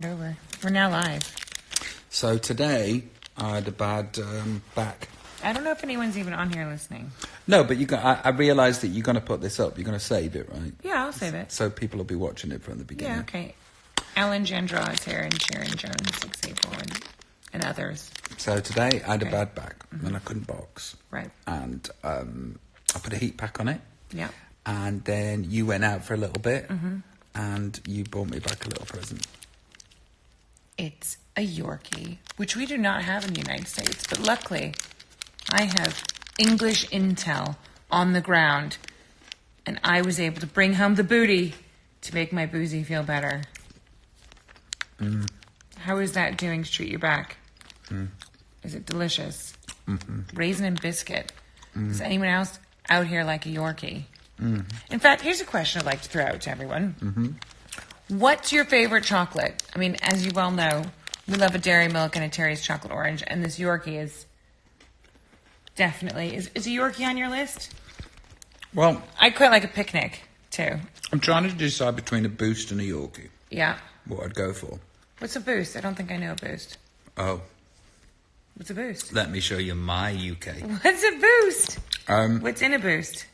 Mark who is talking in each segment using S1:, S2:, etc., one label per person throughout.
S1: Over. We're now live.
S2: So today I had a bad back.
S1: I don't know if anyone's even on here listening.
S2: No, but I realised that you're going to put this up. You're going to save it, right?
S1: Yeah, I'll save it.
S2: So people will be watching it from the beginning.
S1: Yeah, okay. Alan Gendra is here and Sharon Jones, 684, and others.
S2: So today I had a bad back and I couldn't box.
S1: Right.
S2: And I put a heat pack on it.
S1: Yeah.
S2: And then you went out for a little bit and you brought me back a little present.
S1: It's a Yorkie, which we do not have in the United States, but luckily I have English intel on the ground, and I was able to bring home the booty to make my boozy feel better. How is that doing to treat your back? Is it delicious? Raisin and biscuit. Does anyone else out here like a Yorkie? In fact, here's a question I'd like to throw out to everyone. What's your favorite chocolate? I mean, as you well know, we love a Dairy Milk and a Terry's Chocolate Orange, and this Yorkie is definitely... Is a Yorkie on your list?
S2: Well,
S1: I quite like a picnic, too.
S2: I'm trying to decide between a Boost and a Yorkie.
S1: Yeah.
S2: What I'd go for.
S1: What's a Boost? I don't think I know a Boost.
S2: Oh.
S1: What's a Boost?
S2: Let me show you my UK.
S1: What's a Boost?
S2: Um,
S1: What's in a Boost?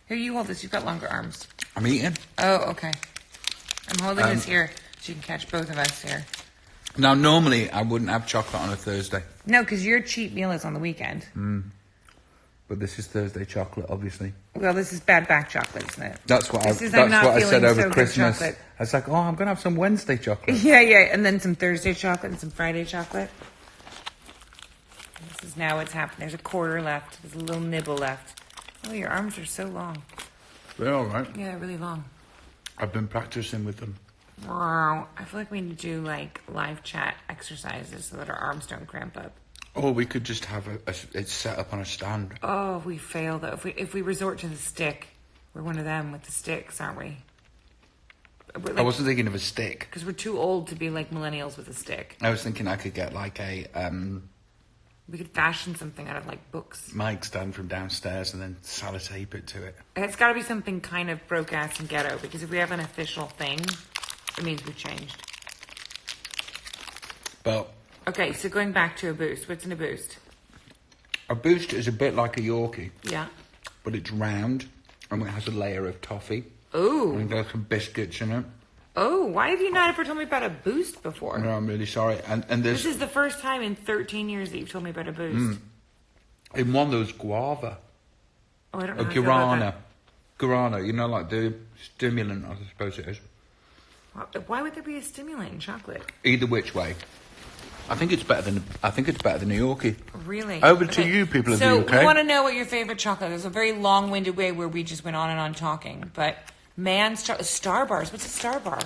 S1: Here, you hold this. You've got longer arms.
S2: I'm eating.
S1: Oh, okay. I'm holding this here so you can catch both of us here.
S2: Now, normally I wouldn't have chocolate on a Thursday.
S1: No, because your cheat meal is on the weekend.
S2: But this is Thursday chocolate, obviously.
S1: Well, this is bad back chocolate, isn't it?
S2: That's what I said over Christmas. I was like, oh, I'm going to have some Wednesday chocolate.
S1: Yeah, and then some Thursday chocolate and some Friday chocolate. This is now what's happened. There's a quarter left. There's a little nibble left. Oh, your arms are so long.
S2: They're all right.
S1: Yeah, really long.
S2: I've been practicing with them.
S1: Wow. I feel like we need to do, like, live chat exercises so that our arms don't cramp up.
S2: Or we could just have it set up on a stand.
S1: Oh, if we fail, though. If we resort to the stick, we're one of them with the sticks, aren't we? Like,
S2: I wasn't thinking of a stick.
S1: Because we're too old to be like millennials with a stick.
S2: I was thinking I could get like a...
S1: we could fashion something out of, like, books.
S2: mic stand from downstairs and then sellotape it to it.
S1: It's got to be something kind of broke-ass and ghetto, because if we have an official thing, it means we've changed.
S2: But...
S1: Okay, so going back to a Boost. What's in a Boost?
S2: A Boost is a bit like a Yorkie.
S1: Yeah.
S2: But it's round and it has a layer of toffee.
S1: Ooh.
S2: And there's some biscuits in it.
S1: Oh, why have you not ever told me about a Boost before?
S2: No, I'm really sorry. And
S1: this is the first time in 13 years that you've told me about a Boost.
S2: In one, there was guava.
S1: Oh, I don't know.
S2: A guarana. Guarana, you know, like the stimulant, I suppose it is.
S1: Why would there be a stimulant in chocolate?
S2: Either which way. I think it's better than a Yorkie.
S1: Really?
S2: Over to you, people of the UK.
S1: So we want to know what your favorite chocolate is. There's a very long-winded way where we just went on and on talking. But Star Bars. What's a Star Bar?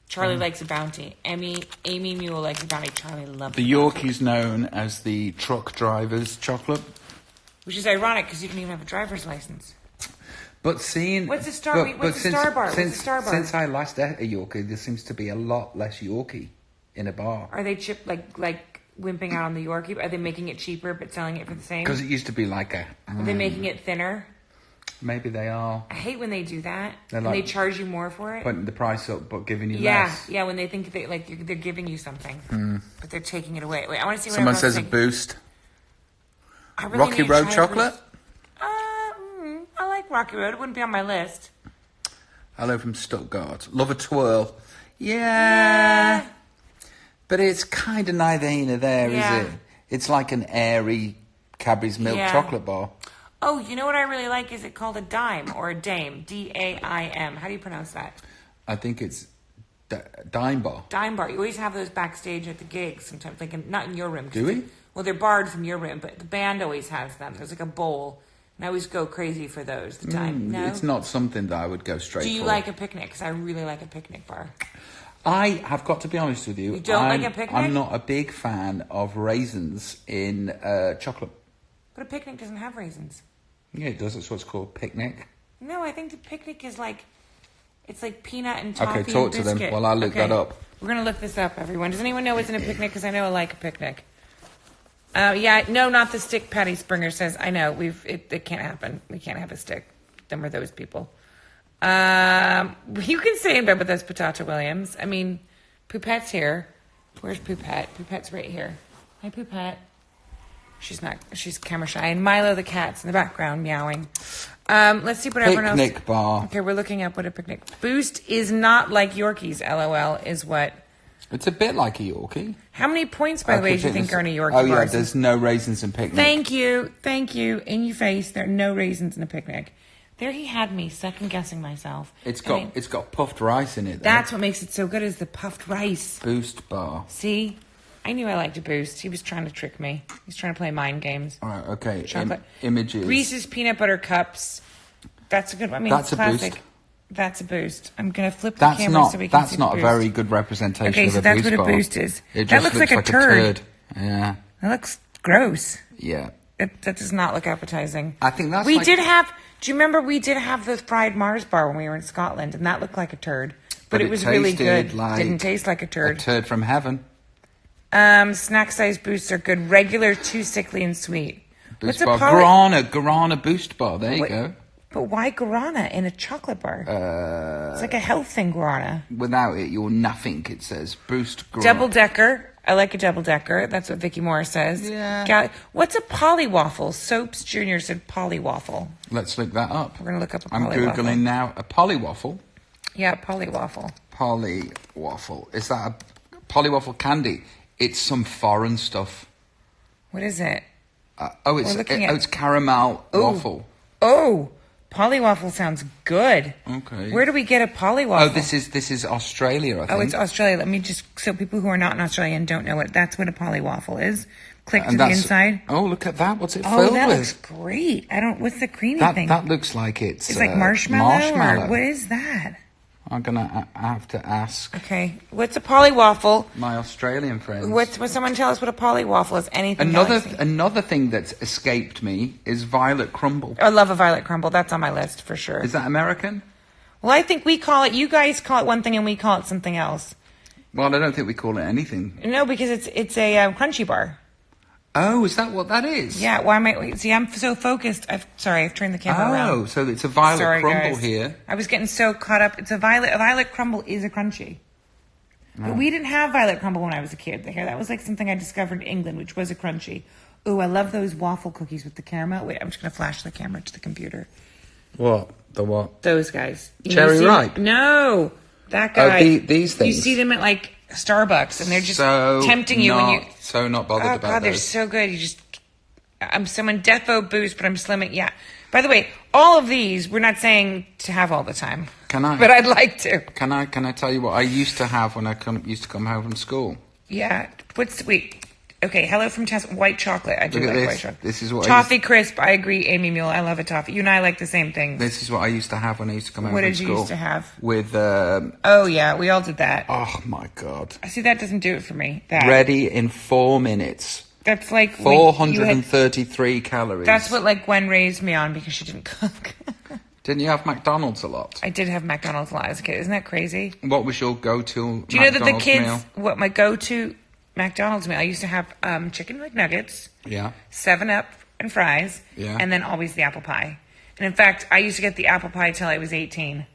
S1: Charlie likes a Bounty. Amy Mule likes a Bounty. Charlie loves
S2: The Yorkie's known as the truck driver's chocolate.
S1: Which is ironic because you don't even have a driver's license.
S2: But seeing...
S1: What's a Star Bar?
S2: Since I last ate a Yorkie, there seems to be a lot less Yorkie in a bar.
S1: Are they like wimping out on the Yorkie? Are they making it cheaper but selling it for the same?
S2: Because it used to be like a...
S1: Are they making it thinner?
S2: Maybe they are.
S1: I hate when they do that.
S2: They're
S1: they charge you more for it.
S2: Putting the price up but giving you less.
S1: Yeah, when they think they're giving you something. But they're taking it away. Wait, I want to see what
S2: Someone says a Boost.
S1: Really
S2: Rocky Road chocolate?
S1: I like Rocky Road. It wouldn't be on my list.
S2: Hello from Stuttgart. Love a twirl. Yeah. But it's kind of neither here nor there, is it? It's like an airy Cadbury's milk chocolate bar.
S1: Oh, you know what I really like? Is it called a dime or a dame? D-A-I-M. How do you pronounce that?
S2: I think it's dime bar.
S1: Dime bar. You always have those backstage at the gigs sometimes. Like not in your room.
S2: Do we?
S1: Well, they're barred from your room, but the band always has them. There's like a bowl. And I always go crazy for those. The dime. No?
S2: It's not something that I would go straight for.
S1: Do you like a picnic? Because I really like a picnic bar.
S2: I have got to be honest with you.
S1: You don't like a picnic?
S2: I'm not a big fan of raisins in chocolate.
S1: But a picnic doesn't have raisins.
S2: Yeah, it does. That's what's called picnic.
S1: No, I think the picnic is like... It's like peanut and toffee
S2: Okay, talk
S1: and
S2: to
S1: biscuit.
S2: them while I look that up.
S1: We're going to look this up, everyone. Does anyone know what's in a picnic? Because I know I like a picnic. No, not the stick. Patty Springer says, I know. It can't happen. We can't have a stick. Them are those people. You can stay in bed with us, Potato Williams. I mean, Poupette's here. Where's Poupette? Poupette's right here. Hi, Poupette. She's camera shy. And Milo the cat's in the background meowing. Let's see what everyone else...
S2: Picnic bar.
S1: Okay, we're looking up what a picnic... Boost is not like Yorkies, LOL, is what...
S2: It's a bit like a Yorkie.
S1: How many points, by the way, do you think are in a Yorkie
S2: bar? Oh,
S1: bar?
S2: yeah, there's no raisins in picnic.
S1: Thank you. In your face, there are no raisins in a picnic. There he had me second-guessing myself.
S2: It's got puffed rice in it, though.
S1: That's what makes it so good, is the puffed rice.
S2: Boost bar.
S1: See? I knew I liked a Boost. He was trying to trick me. He's trying to play mind games.
S2: All right, okay.
S1: Chocolate.
S2: Images.
S1: Reese's Peanut Butter Cups. That's a good one. I mean,
S2: that's
S1: it's classic.
S2: A Boost.
S1: That's a Boost. I'm going to flip the camera so we can see
S2: That's not
S1: the
S2: a
S1: Boost.
S2: very good representation of a Boost
S1: Okay, so that's what
S2: bar.
S1: a Boost is.
S2: It
S1: That
S2: just
S1: looks like a turd.
S2: Yeah.
S1: That looks gross.
S2: Yeah.
S1: That does not look appetizing.
S2: I think that's
S1: do you remember we did have the fried Mars bar when we were in Scotland, and that looked like a turd. But it was really good. Didn't taste like a turd.
S2: A turd from heaven.
S1: Snack size Boosts are good. Regular, too sickly and sweet.
S2: Boost bar. Guarana Boost bar. There you go.
S1: But why guarana in a chocolate bar? It's like a health thing, guarana.
S2: Without it, you're nothing, it says. Boost guarana.
S1: Double-decker. I like a double-decker. That's what Vicky Moore says.
S2: Yeah.
S1: What's a polywaffle? Soaps Jr. said polywaffle.
S2: Let's look that up.
S1: We're going to look up a
S2: I'm
S1: polywaffle.
S2: Googling now. A polywaffle?
S1: Yeah, polywaffle.
S2: Polywaffle. Is that a polywaffle candy? It's some foreign stuff.
S1: What is it?
S2: It's caramel waffle.
S1: Oh, polywaffle sounds good.
S2: Okay.
S1: Where do we get a polywaffle?
S2: Oh, this is Australia, I think.
S1: Oh, it's Australia. Let me just, so people who are not in Australia and don't know that's what a polywaffle is. Click to the inside.
S2: Oh, look at that. What's it filled with?
S1: Oh, that looks great. What's the creamy thing?
S2: That looks like it's
S1: like marshmallow. Or what is that?
S2: I'm going to have to ask.
S1: Okay. What's a polywaffle?
S2: My Australian friends.
S1: Will someone tell us what a polywaffle is? Anything
S2: Another thing that's escaped me is violet crumble.
S1: I love a violet crumble. That's on my list for sure.
S2: Is that American?
S1: Well, I think you guys call it one thing and we call it something else.
S2: Well, I don't think we call it anything.
S1: No, because it's a crunchy bar.
S2: Oh, is that what that is?
S1: Yeah, why am I... See, I'm so focused. I've turned the camera around.
S2: Oh, so it's a violet crumble
S1: guys.
S2: here.
S1: I was getting so caught up. It's a violet crumble is a crunchy. Oh. But we didn't have violet crumble when I was a kid. That was like something I discovered in England, which was a crunchy. Ooh, I love those waffle cookies with the caramel. Wait, I'm just going to flash the camera to the computer.
S2: What? The what?
S1: Those guys.
S2: Cherry Ripe?
S1: No, that guy.
S2: Oh, these things.
S1: You see them at like Starbucks, and they're just tempting you when you...
S2: So not bothered about
S1: God, they're
S2: those.
S1: so good. I'm someone defo boost, but I'm slimming. Yeah. By the way, all of these we're not saying to have all the time.
S2: Can I?
S1: But I'd like to.
S2: Can I tell you what I used to have when I used to come home from school?
S1: Yeah. Okay, hello from Tesco. White chocolate. I do like white chocolate.
S2: This is what
S1: toffee crisp. I agree, Amy Mule. I love a toffee. You and I like the same thing.
S2: This is what I used to have when I used to come home from school.
S1: What did you used to have?
S2: With
S1: oh yeah, we all did that.
S2: Oh my God.
S1: I see that doesn't do it for me. That.
S2: Ready in 4 minutes.
S1: That's like
S2: 433 calories.
S1: That's what like Gwen raised me on because she didn't cook.
S2: Didn't you have McDonald's a lot?
S1: I did have McDonald's a lot as a kid. Isn't that crazy?
S2: What was your go-to?
S1: Do you know that the kids?
S2: Meal?
S1: What my go-to McDonald's meal? I used to have chicken McNuggets.
S2: Yeah.
S1: 7-Up and fries.
S2: Yeah.
S1: And then always the apple pie. And in fact, I used to get the apple pie till I was 18.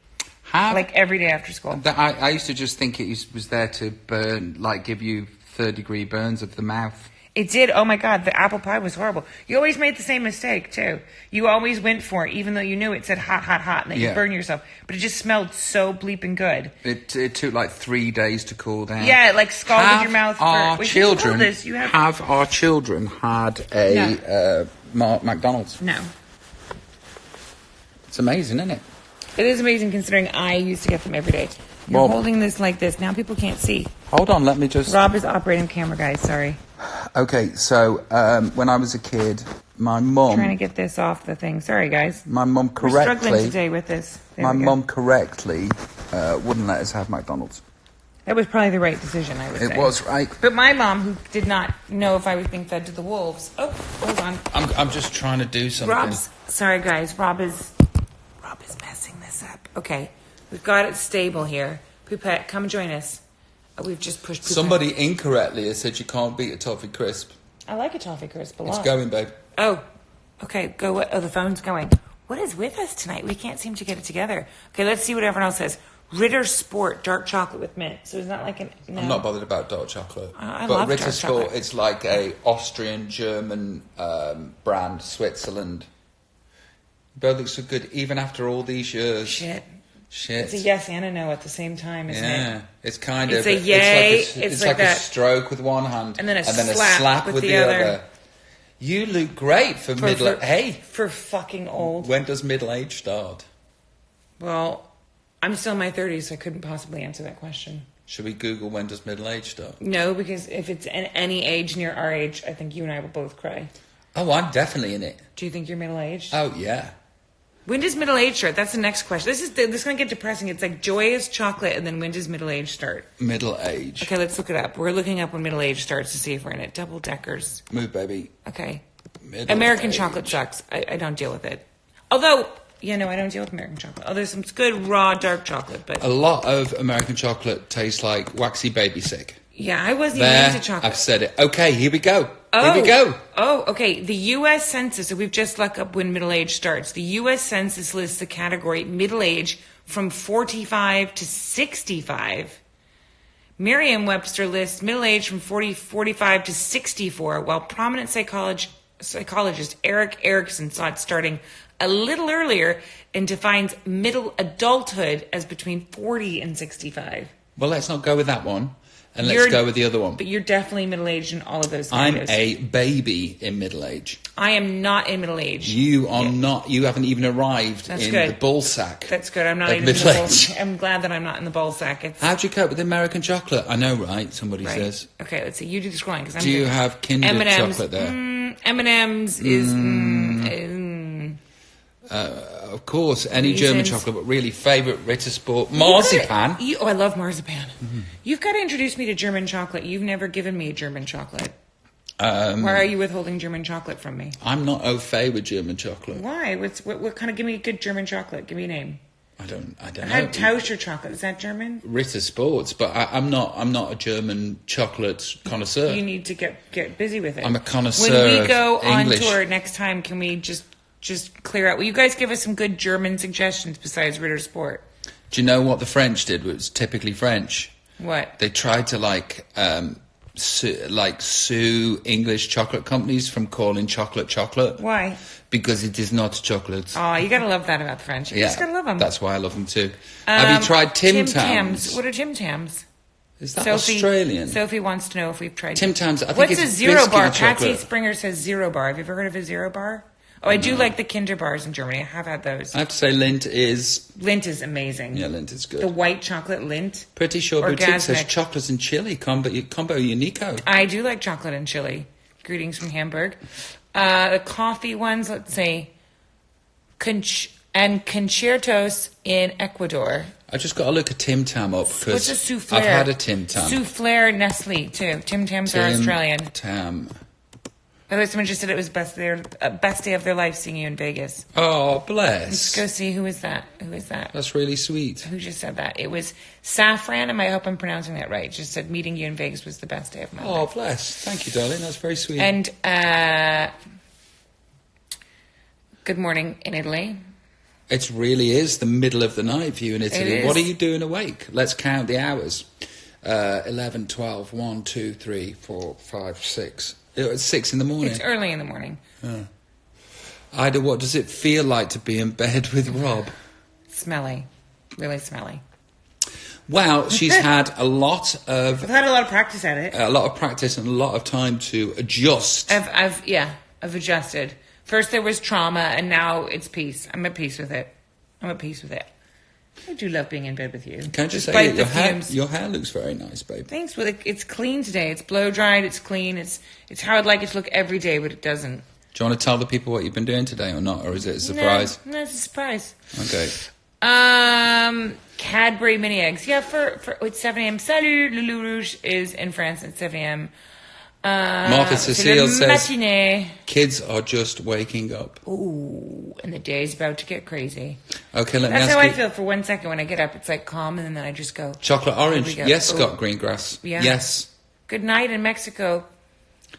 S1: Like every day after school.
S2: I used to just think it was there to burn, like give you third-degree burns of the mouth.
S1: It did. Oh my God, the apple pie was horrible. You always made the same mistake too. You always went for it, even though you knew it said hot, hot, hot, and that you burn yourself. But it just smelled so bleeping good.
S2: It took like 3 days to cool down.
S1: Yeah, it like scalded your mouth.
S2: Our children have our children had a McDonald's?
S1: No.
S2: It's amazing, isn't it?
S1: It is amazing considering I used to get them every day. You're holding this like this. Now people can't see.
S2: Hold on, let me just...
S1: Rob is operating the camera, guys. Sorry.
S2: Okay, so when I was a kid, my mum...
S1: Trying to get this off the thing. Sorry, guys.
S2: My mum correctly...
S1: We're struggling today with this.
S2: My mum correctly wouldn't let us have McDonald's.
S1: That was probably the right decision, I would say.
S2: It was, right.
S1: But my mom, who did not know if I was being fed to the wolves... Oh, hold on.
S2: I'm just trying to do something.
S1: Sorry, guys. Rob is messing this up. Okay. We've got it stable here. Poupette, come join us. We've just pushed Poupette.
S2: Somebody incorrectly has said you can't beat a toffee crisp.
S1: I like a toffee crisp a lot.
S2: It's going, babe.
S1: Oh, okay. Go. Oh, the phone's going. What is with us tonight? We can't seem to get it together. Okay, let's see what everyone else says. Ritter Sport, dark chocolate with mint. So it's not like an... No.
S2: I'm not bothered about dark chocolate.
S1: I
S2: but
S1: love
S2: Ritter
S1: dark
S2: Sport,
S1: chocolate.
S2: it's like a Austrian-German brand, Switzerland. Both look so good, even after all these years.
S1: Shit.
S2: Shit.
S1: It's a yes and a no at the same time, isn't it?
S2: Yeah, it's kind
S1: It's
S2: of...
S1: a yay,
S2: It's
S1: like
S2: like a
S1: that.
S2: stroke with one hand.
S1: And then a
S2: slap
S1: slap with the other.
S2: You look great for middle... Hey!
S1: For fucking old.
S2: When does middle age start?
S1: Well, I'm still in my 30s, so I couldn't possibly answer that question.
S2: Should we Google when does middle age start?
S1: No, because if it's any age near our age, I think you and I will both cry.
S2: Oh, I'm definitely in it.
S1: Do you think you're middle-aged?
S2: Oh, yeah.
S1: When does middle age start? That's the next question. This is going to get depressing. It's like joyous chocolate, and then when does middle age start?
S2: Middle age.
S1: Okay, let's look it up. We're looking up when middle age starts to see if we're in it. Double deckers.
S2: Move, baby.
S1: Okay.
S2: Middle
S1: American
S2: age.
S1: chocolate sucks. I don't deal with it. Although, I don't deal with American chocolate. Oh, there's some good raw dark chocolate, but
S2: A lot of American chocolate tastes like waxy baby sick.
S1: yeah, I wasn't even
S2: There,
S1: into chocolate.
S2: I've said it. Okay, here we go. Here we go.
S1: Oh, okay. The U.S. Census, so we've just looked up when middle age starts. The U.S. Census lists the category middle age from 45 to 65. Merriam-Webster lists middle age from 45 to 64, while prominent psychologist Eric Erickson saw it starting a little earlier and defines middle adulthood as between 40 and 65.
S2: Well, let's not go with that one. And let's go with the other one.
S1: But you're definitely middle-aged in all of those
S2: I'm
S1: scenarios.
S2: a baby in middle age.
S1: I am not in middle age.
S2: You are not. You haven't even arrived
S1: That's
S2: in
S1: good.
S2: the ball sack.
S1: That's good. I'm not
S2: of
S1: even in the
S2: middle
S1: ball.
S2: age.
S1: I'm glad that I'm not in the ball sack. It's
S2: How do you cope with American chocolate? I know, right? Somebody
S1: right.
S2: says.
S1: Okay, let's see. You do the scrolling because I'm.
S2: Do you
S1: good.
S2: have Kinder
S1: M&Ms,
S2: chocolate there?
S1: M&M's is.
S2: Of course, any
S1: Reasons.
S2: German chocolate, but really favourite Ritter Sport marzipan.
S1: I love marzipan. You've got to introduce me to German chocolate. You've never given me German chocolate. Why are you withholding German chocolate from me?
S2: I'm not au fait with German chocolate.
S1: Why? What kind of? Give me a good German chocolate. Give me a name.
S2: I don't
S1: I
S2: know.
S1: had Tauscher chocolate. Is that German?
S2: Ritter Sports, but I'm not a German chocolate connoisseur.
S1: You need to get busy with it.
S2: I'm a connoisseur
S1: When we go
S2: of
S1: on
S2: English.
S1: tour next time, can we just clear out? Will you guys give us some good German suggestions besides Ritter Sport?
S2: Do you know what the French did? Was typically French.
S1: What?
S2: They tried to sue English chocolate companies from calling chocolate.
S1: Why?
S2: Because it is not chocolate.
S1: Oh, you gotta love that about the French. You just gotta love them.
S2: That's why I love them too. Have you tried Tim Tams?
S1: What are Tim Tams?
S2: Is that Australian?
S1: Sophie wants to know if we've tried
S2: Tim Tams. I think
S1: What's
S2: it's
S1: a zero
S2: biscuit
S1: bar?
S2: and chocolate.
S1: Patsy Springer says zero bar. Have you ever heard of a zero bar? Oh, I do like the Kinder bars in Germany. I have had those.
S2: I have to say Lindt is...
S1: Lindt is amazing.
S2: Yeah, Lindt is good.
S1: The white chocolate Lindt.
S2: Pretty sure Boutique says
S1: Orgasmic.
S2: chocolate and chili combo unico.
S1: I do like chocolate and chili. Greetings from Hamburg. The coffee ones, let's say, and concertos in Ecuador.
S2: I just got to look a Tim Tam up
S1: What's
S2: because
S1: a souffle?
S2: I've had a Tim Tam.
S1: Souffle Nestle, too. Tim Tams are Australian.
S2: Tam.
S1: By the way, someone just said it was best day of their life seeing you in Vegas.
S2: Oh,
S1: Let's
S2: bless.
S1: go see who is that. Who is that?
S2: That's really sweet.
S1: Who just said that? It was Safran, and I hope I'm pronouncing that right. Just said meeting you in Vegas was the best day of my
S2: Oh,
S1: life.
S2: bless. Thank you, darling. That's very sweet.
S1: And good morning in Italy.
S2: It really is the middle of the night for you in Italy.
S1: It is.
S2: What are you doing awake? Let's count the hours. 11, 12, 1, 2, 3, 4, 5, 6. It's 6 in the morning.
S1: It's early in the morning.
S2: Ida, what does it feel like to be in bed with Rob?
S1: Smelly. Really smelly.
S2: Well, she's had a lot of
S1: I've had a lot of practice at it.
S2: practice and a lot of time to adjust.
S1: I've adjusted. First there was trauma, and now it's peace. I'm at peace with it. I do love being in bed with you.
S2: Can I just
S1: Despite
S2: say
S1: the
S2: that
S1: fumes.
S2: your hair looks very nice, babe.
S1: Thanks. Well, it's clean today. It's blow dried. It's clean. It's how I'd like it to look every day, but it doesn't.
S2: Do you want to tell the people what you've been doing today or not, or is it a surprise?
S1: No, it's a surprise.
S2: Okay.
S1: Cadbury mini eggs. Yeah, it's 7 a.m. Salut, Lulu Rouge is in France at 7 a.m.
S2: Martha Cecile
S1: c'est le
S2: says,
S1: matinee.
S2: kids are just waking up.
S1: Ooh, and the day's about to get crazy.
S2: Okay, let me
S1: That's
S2: ask
S1: how
S2: you.
S1: I feel for 1 second when I get up. It's like calm, and then I just go.
S2: Chocolate orange.
S1: Here we go.
S2: Yes,
S1: Oh.
S2: Scott Greengrass.
S1: Yeah.
S2: Yes.
S1: Good night in Mexico.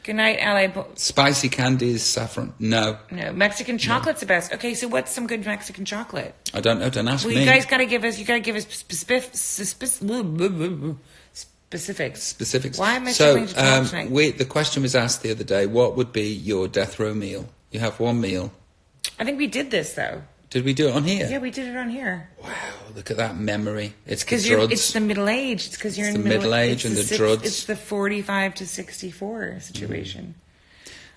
S1: Good night, LA.
S2: Spicy candy is saffron. No.
S1: No, Mexican chocolate's the best. Okay, so what's some good Mexican chocolate?
S2: I don't know. Don't ask me.
S1: You guys got to give us. You got to give us specifics.
S2: Specifics.
S1: Why am I struggling to talk tonight?
S2: The question was asked the other day. What would be your death row meal? You have one meal.
S1: I think we did this though.
S2: Did we do it on here?
S1: Yeah, we did it on here.
S2: Wow, look at that memory. It's
S1: because it's the middle age. It's because you're in the middle age and the druds. It's the 45 to 64 situation.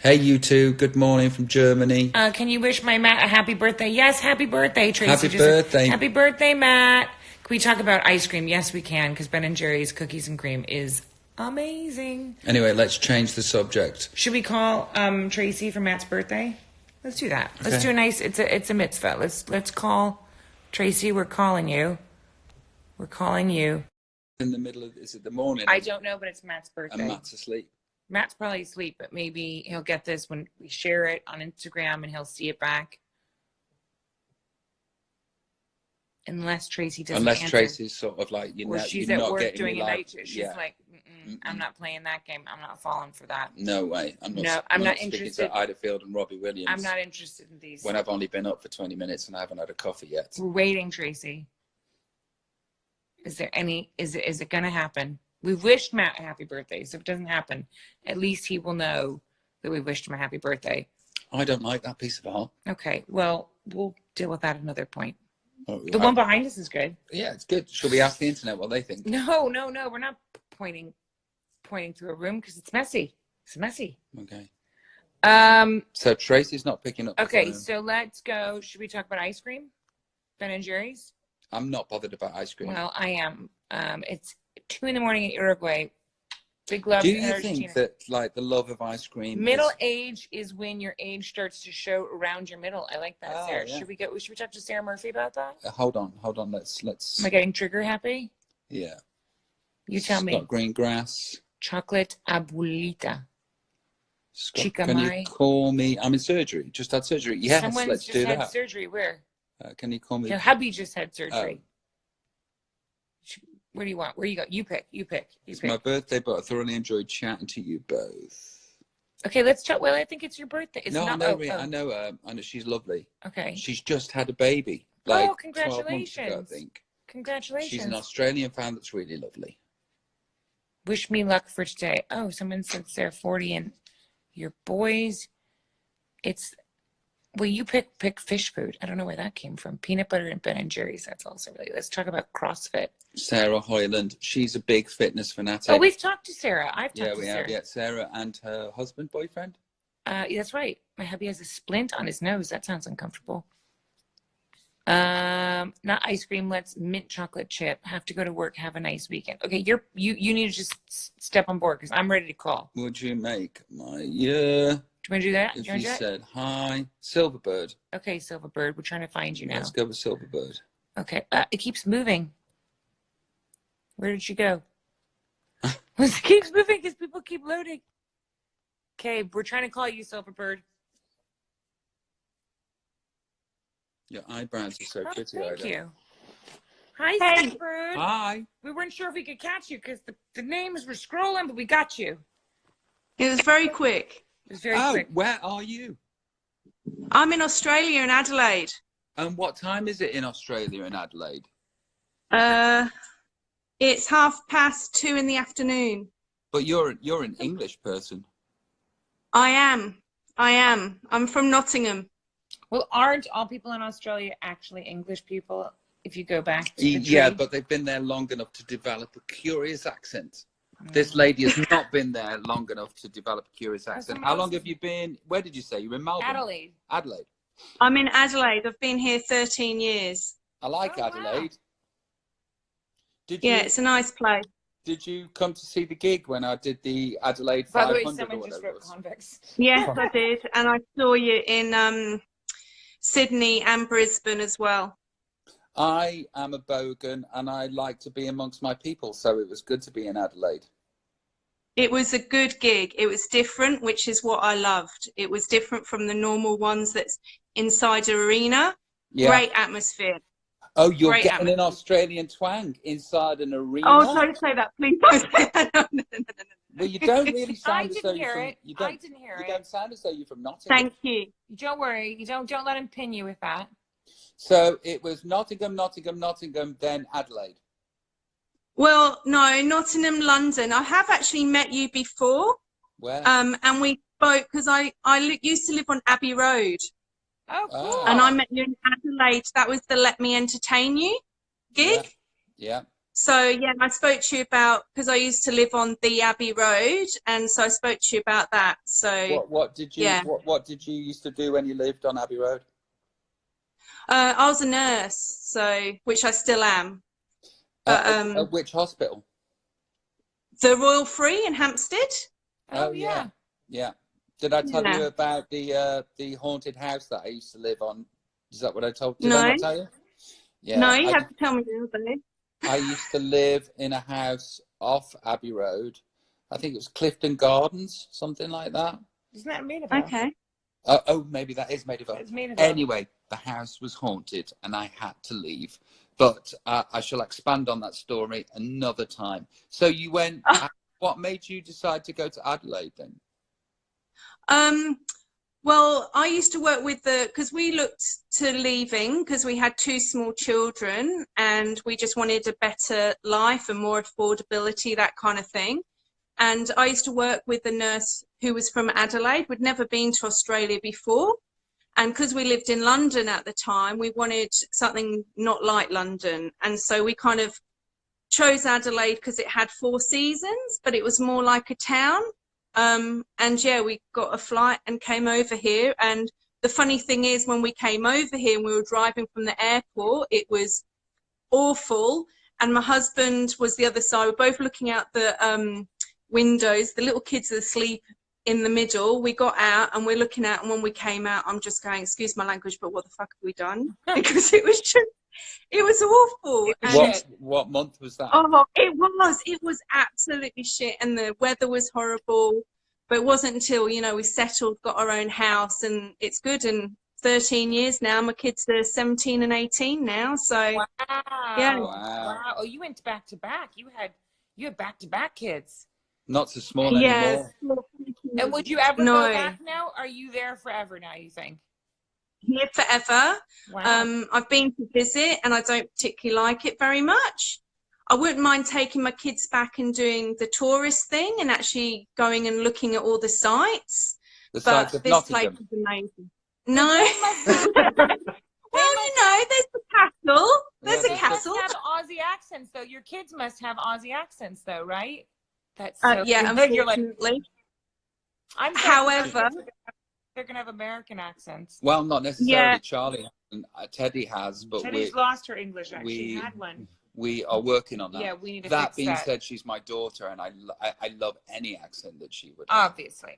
S2: Hey, you two. Good morning from Germany.
S1: Can you wish my Matt a happy birthday? Yes, happy birthday, Tracy.
S2: Happy birthday.
S1: Happy birthday, Matt. Can we talk about ice cream? Yes, we can, because Ben & Jerry's Cookies and Cream is amazing.
S2: Anyway, let's change the subject.
S1: Should we call Tracy for Matt's birthday? Let's do that.
S2: Okay.
S1: Let's do a nice. It's a mitzvah. Let's call Tracy. We're calling you. We're calling you.
S2: In the middle of is it the morning?
S1: I don't know, but it's Matt's birthday.
S2: And Matt's asleep.
S1: Matt's probably asleep, but maybe he'll get this when we share it on Instagram and he'll see it back. Unless Tracy doesn't.
S2: Unless
S1: answer.
S2: Tracy's sort of like
S1: or she's
S2: you're
S1: at
S2: not
S1: work doing a night shift. She's
S2: yeah.
S1: like, I'm not playing that game. I'm not falling for that.
S2: No way. I'm not
S1: interested.
S2: Speaking to Ida Field and Robbie Williams.
S1: I'm not interested in these.
S2: When I've only been up for 20 minutes and I haven't had a coffee yet.
S1: We're waiting, Tracy. Is it going to happen? We've wished Matt a happy birthday, so if it doesn't happen, at least he will know that we wished him a happy birthday.
S2: I don't like that piece of art.
S1: Okay, well, we'll deal with that at another point.
S2: Oh,
S1: the one behind us is good.
S2: Yeah, it's good. Shall we ask the internet what they think?
S1: No. We're not pointing through a room because it's messy. It's messy.
S2: Okay. So Tracy's not picking up.
S1: Okay, so let's go. Should we talk about ice cream? Ben & Jerry's?
S2: I'm not bothered about ice cream.
S1: Well, I am. It's 2 a.m. in Uruguay. Big love.
S2: Do you think that like the love of ice cream?
S1: Middle age is when your age starts to show around your middle. I like that, Sarah. Yeah. Should we talk to Sarah Murphy about that?
S2: Hold on. Let's.
S1: Am I getting trigger happy?
S2: Yeah.
S1: You tell me.
S2: Scott green grass.
S1: Chocolate abuelita.
S2: Scott, can you call me? I'm in surgery. Just had surgery. Yes, let's do that.
S1: Someone's just had surgery. Where?
S2: Can you call me?
S1: No, hubby just had surgery. Where do you want? Where you go? You pick.
S2: It's my birthday, but I thoroughly enjoyed chatting to you both.
S1: Okay, let's chat. Well, I think it's your birthday. It's
S2: no,
S1: not,
S2: I know her. I know she's lovely.
S1: Okay.
S2: She's just had a baby. Like
S1: congratulations.
S2: 12 months ago, I think.
S1: Congratulations.
S2: She's an Australian fan that's really lovely.
S1: Wish me luck for today. Oh, someone said they're 40 and your boys. Well, you pick fish food. I don't know where that came from. Peanut butter and Ben & Jerry's. That's also really. Let's talk about CrossFit.
S2: Sarah Hoyland. She's a big fitness fanatic.
S1: Oh, we've talked to Sarah. I've talked to Sarah.
S2: Yeah, we have. Yeah, Sarah and her husband, boyfriend.
S1: Yeah, that's right. My hubby has a splint on his nose. That sounds uncomfortable. Not ice cream. Let's mint chocolate chip. Have to go to work. Have a nice weekend. Okay, you need to just step on board because I'm ready to call.
S2: Would you make my
S1: Do you want to do that?
S2: If you said hi, Silverbird.
S1: Okay, Silverbird. We're trying to find you now.
S2: Let's go with Silverbird.
S1: Okay, it keeps moving. Where did she go? It keeps moving because people keep loading. Okay, we're trying to call you, Silverbird.
S2: Your eyebrows are so pretty.
S1: Thank you. Hi, Silverbird.
S2: Hi.
S1: We weren't sure if we could catch you because the names were scrolling, but we got you.
S3: It was very quick.
S1: It was very quick.
S2: Where are you?
S3: I'm in Australia, in Adelaide.
S2: And what time is it in Australia, in Adelaide?
S3: It's 2:30 in the afternoon.
S2: But you're an English person.
S3: I am. I'm from Nottingham.
S1: Well, aren't all people in Australia actually English people if you go back to the
S2: Yeah,
S1: tree?
S2: but they've been there long enough to develop a curious accent. This lady has not been there long enough to develop a curious accent. How long have you been? Where did you say? You're in Melbourne?
S1: Adelaide.
S2: Adelaide.
S3: I'm in Adelaide. I've been here 13 years.
S2: I like Adelaide. Wow.
S3: It's a nice place.
S2: Did you come to see the gig when I did the Adelaide 500?
S1: By the way, someone just wrote convicts.
S3: Yes, I did. And I saw you in Sydney and Brisbane as well.
S2: I am a bogan and I like to be amongst my people, so it was good to be in Adelaide.
S3: It was a good gig. It was different, which is what I loved. It was different from the normal ones that's inside an arena. Yeah. Great atmosphere.
S2: Oh, you're getting an Australian twang inside an arena?
S3: Oh, don't say that, please. Don't say that. No.
S2: Well, you don't really
S1: I
S2: sound as though
S1: didn't
S2: you're
S1: hear
S2: from.
S1: it.
S2: You
S1: I
S2: don't.
S1: didn't hear
S2: You
S1: it.
S2: don't sound as though you're from Nottingham.
S3: Thank you.
S1: Don't worry. You don't let him pin you with that.
S2: So it was Nottingham, then Adelaide.
S3: Well, no, Nottingham, London. I have actually met you before.
S2: Where?
S3: And we spoke because I used to live on Abbey Road.
S1: Oh, cool.
S3: And I met you in Adelaide. That was the Let Me Entertain You gig.
S2: Yeah.
S3: So yeah, I spoke to you about, because I used to live on the Abbey Road, and so I spoke to you about that. So
S2: what did you what did you used to do when you lived on Abbey Road?
S3: I was a nurse, so which I still am. But
S2: At which hospital?
S3: the Royal Free in Hampstead.
S1: Oh yeah.
S2: Yeah. Did I tell you about the haunted house that I used to live on? Is that what I told? Did I not tell you? Yeah.
S3: No, you have to tell me the other day.
S2: I used to live in a house off Abbey Road. I think it was Clifton Gardens, something like that.
S1: Isn't that made of?
S3: Okay.
S2: Oh, maybe that is made of.
S1: It's made of.
S2: Anyway, the house was haunted, and I had to leave. But I shall expand on that story another time. So you went. What made you decide to go to Adelaide then?
S3: Well, I used to work with because we looked to leaving because we had 2 small children and we just wanted a better life and more affordability, that kind of thing. And I used to work with a nurse who was from Adelaide. We'd never been to Australia before. And because we lived in London at the time, we wanted something not like London. And so we kind of chose Adelaide because it had 4 seasons, but it was more like a town. And yeah, we got a flight and came over here. And the funny thing is, when we came over here and we were driving from the airport, it was awful. And my husband was the other side. We're both looking out the windows. The little kids are asleep in the middle. We got out and we're looking out. And when we came out, I'm just going, excuse my language, but what the fuck have we done? Because it was just, it was awful.
S2: What month was that?
S3: Oh, it was absolutely shit, and the weather was horrible. But it wasn't until, you know, we settled, got our own house, and it's good. And 13 years now, my kids are 17 and 18 now. So
S1: wow.
S3: Yeah.
S1: Wow. Oh, you went back to back. You had back to back kids.
S2: Not so small anymore.
S1: And would you ever
S3: No.
S1: go back now? Are you there forever now, you think?
S3: Here forever.
S1: Wow.
S3: I've been to visit and I don't particularly like it very much. I wouldn't mind taking my kids back and doing the tourist thing and actually going and looking at all the sites.
S2: The sites of
S3: this place
S2: Nottingham.
S3: is amazing. No. Well, you know, there's the castle. There's a
S1: They
S3: castle.
S1: must have Aussie accents, though. Your kids must have Aussie accents, though, right? That's so
S3: yeah,
S1: good. You're like,
S3: unfortunately.
S1: I'm sorry,
S3: However,
S1: they're gonna have American accents.
S2: Well, not necessarily.
S3: Yeah.
S2: Charlie and Teddy has, but
S1: Teddy's lost her English. Actually,
S2: we-
S1: she had one.
S2: we are working on that.
S1: Yeah, we need to
S2: That
S1: fix
S2: being
S1: that.
S2: said, she's my daughter, and I love any accent that she would.
S1: Obviously.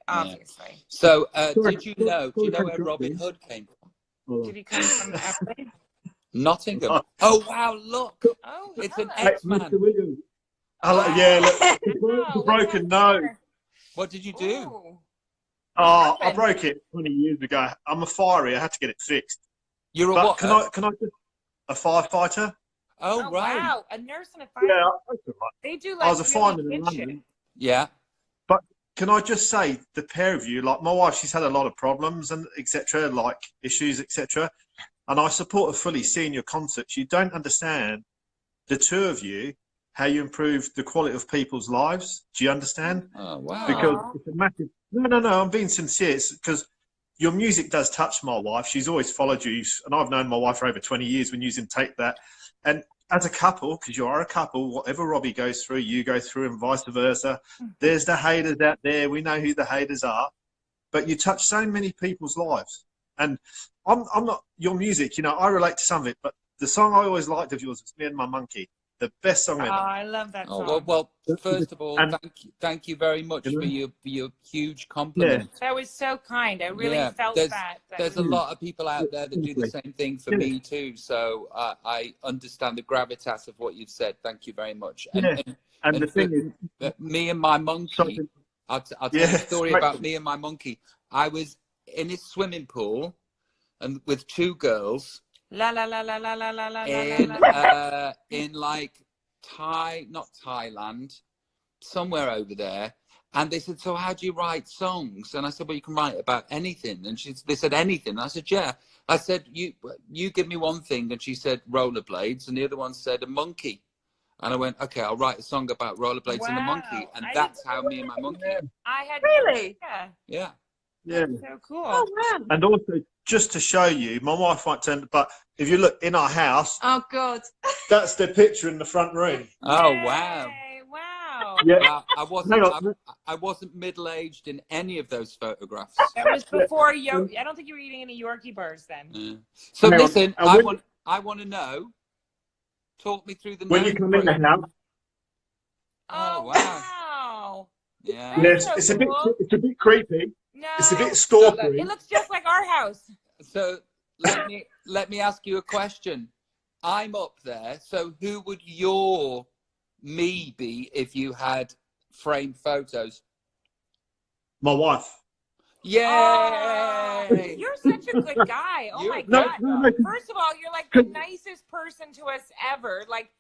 S2: So, did you know? Do you know where Robin Hood came from?
S1: Did he come from Adelaide?
S2: Nottingham. Oh wow! Look,
S1: Oh,
S2: it's an
S1: hello.
S2: X-Man.
S4: Mr. Williams. Yeah, look, the broken nose.
S2: What did you do?
S1: Ooh.
S4: Oh, I broke it 20 years ago. I'm a fiery. I had to get it fixed.
S2: You're a
S4: But
S2: what?
S4: can I just a firefighter?
S2: Oh, right.
S1: Wow, a nurse and a fire.
S4: Yeah, that's all right.
S1: They do like
S4: I was a
S1: really
S4: fireman
S1: good
S4: in
S1: shit.
S4: London.
S2: Yeah.
S4: But can I just say, the pair of you, like my wife, she's had a lot of problems and etc., like issues, etc. And I support her fully seeing your concerts. You don't understand, the 2 of you, how you improve the quality of people's lives. Do you understand?
S2: Oh wow.
S4: Because it's a massive. No, I'm being sincere. It's because your music does touch my wife. She's always followed you, and I've known my wife for over 20 years when you didn't take that. And as a couple, because you are a couple, whatever Robbie goes through, you go through, and vice versa. There's the haters out there. We know who the haters are, but you touch so many people's lives. And I'm not your music. You know, I relate to some of it, but the song I always liked of yours was "Me and My Monkey." The best song
S1: Oh,
S4: ever.
S1: I love that song.
S2: Oh well. First of all,
S4: And-
S2: thank you very much for your huge compliment.
S1: That was so kind. I really
S2: Yeah,
S1: felt
S2: there's-
S1: that.
S2: There's a lot of people out there that do the same thing for me too. So I understand the gravitas of what you've said. Thank you very much.
S4: And the thing is,
S2: me and my monkey.
S4: something-
S2: I'll tell you a story
S4: right.
S2: about me and my monkey. I was in a swimming pool and with 2 girls
S1: La la la la la la la la
S2: in
S1: la.
S2: in like not Thailand, somewhere over there. And they said, so how do you write songs? And I said, well, you can write about anything. And they said, anything. And I said, yeah. I said, you give me one thing. And she said, rollerblades. And the other one said, a monkey. And I went, okay, I'll write a song about rollerblades and a monkey. And that's how me and my monkey.
S1: I had
S3: Really?
S1: Yeah.
S4: Yeah.
S1: So cool.
S3: Oh wow.
S4: And also, just to show you, my wife might turn, but if you look in our house,
S3: Oh God.
S4: that's the picture in the front room.
S2: Oh, wow.
S1: Yay, wow.
S4: Yeah.
S2: I wasn't middle-aged in any of those photographs.
S1: That was before I don't think you were eating any Yorkie bars then.
S2: Yeah. So
S4: Hang on.
S2: listen,
S4: And
S2: I want to know. Talk me through the
S4: When you come in the house,
S2: Oh, wow.
S1: Wow.
S2: Yeah.
S4: yes,
S1: so
S4: it's a bit
S1: cool.
S4: creepy.
S1: No.
S4: It's a bit stalkery.
S1: It looks just like our house.
S2: So let me ask you a question. I'm up there. So who would your me be if you had framed photos?
S4: My wife.
S2: Yay!
S1: Oh, you're such a good guy. Oh my
S4: No,
S1: God.
S4: no, no.
S1: First of all, you're like the nicest person to us ever. Like,